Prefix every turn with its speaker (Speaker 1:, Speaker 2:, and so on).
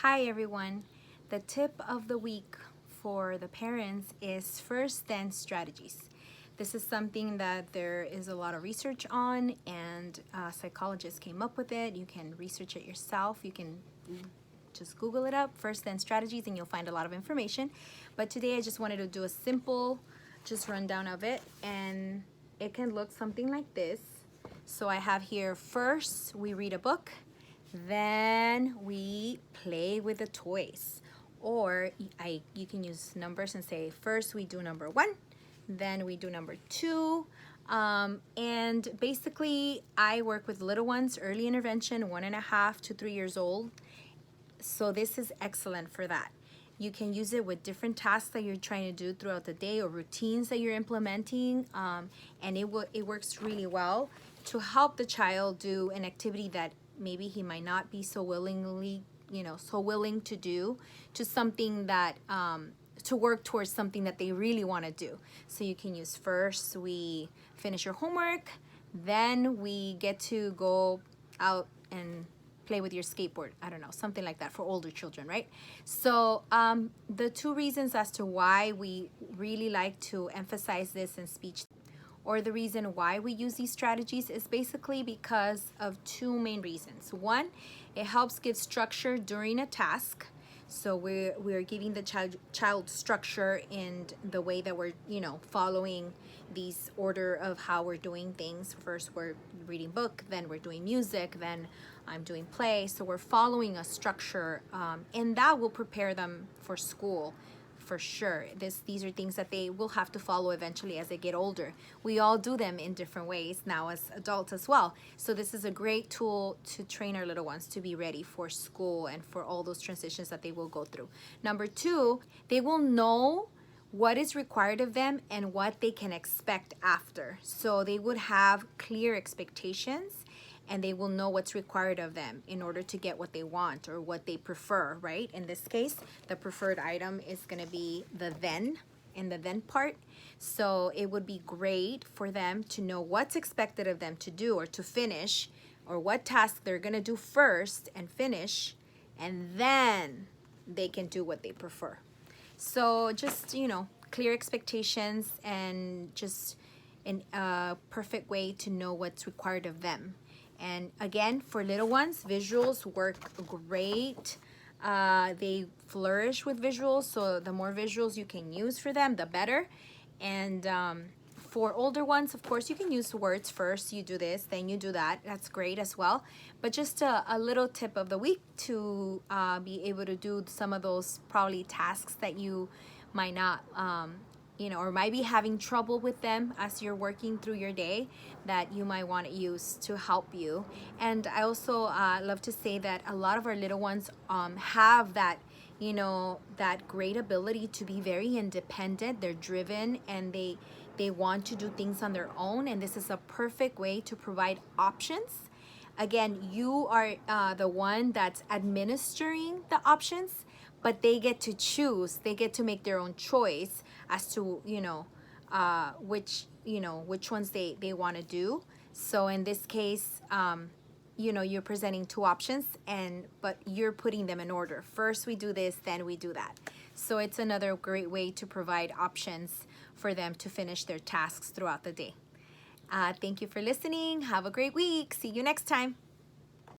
Speaker 1: Hi everyone. The tip of the week for the parents is first then strategies. This is something that there is a lot of research on, and psychologists came up with it. You can research it yourself. You can just Google it up, first then strategies, and you'll find a lot of information. But today I just wanted to do a simple just rundown of it, and it can look something like this. So I have here, first we read a book, then we play with the toys. Or you can use numbers and say, first we do number 1, then we do number 2. And basically I work with little ones, early intervention, 1.5 to 3 years old. So this is excellent for that. You can use it with different tasks that you're trying to do throughout the day or routines that you're implementing, and it works really well to help the child do an activity that maybe he might not be so willing to do, to something that to work towards something that they really want to do. So you can use, first we finish your homework, then we get to go out and play with your skateboard. I don't know, something like that for older children, right? So the two reasons as to why we really like to emphasize this in speech, or the reason why we use these strategies, is basically because of two main reasons. One, it helps give structure during a task. So we're giving the child structure in the way that we're following these order of how we're doing things. First we're reading book, then we're doing music, then I'm doing play. So we're following a structure, and that will prepare them for school for sure. These are things that they will have to follow eventually as they get older. We all do them in different ways now as adults as well. So this is a great tool to train our little ones to be ready for school and for all those transitions that they will go through. Number 2, they will know what is required of them and what they can expect after. So they would have clear expectations, and they will know what's required of them in order to get what they want or what they prefer, right? In this case, the preferred item is gonna be the then, in the then part. So it would be great for them to know what's expected of them to do or to finish, or what task they're gonna do first and finish, and then they can do what they prefer. So just, clear expectations and just a perfect way to know what's required of them. And again, for little ones, visuals work great. They flourish with visuals, so the more visuals you can use for them, the better. And for older ones, of course, you can use words first. You do this, then you do that. That's great as well. But just a little tip of the week to be able to do some of those probably tasks that you might not or might be having trouble with them as you're working through your day, that you might want to use to help you. And I also love to say that a lot of our little ones have that that great ability to be very independent. They're driven, and they want to do things on their own, and this is a perfect way to provide options. Again, you are the one that's administering the options, but they get to choose. They get to make their own choice as to which ones they want to do. So in this case, you're presenting two options, but you're putting them in order. First we do this, then we do that. So it's another great way to provide options for them to finish their tasks throughout the day. Thank you for listening. Have a great week. See you next time.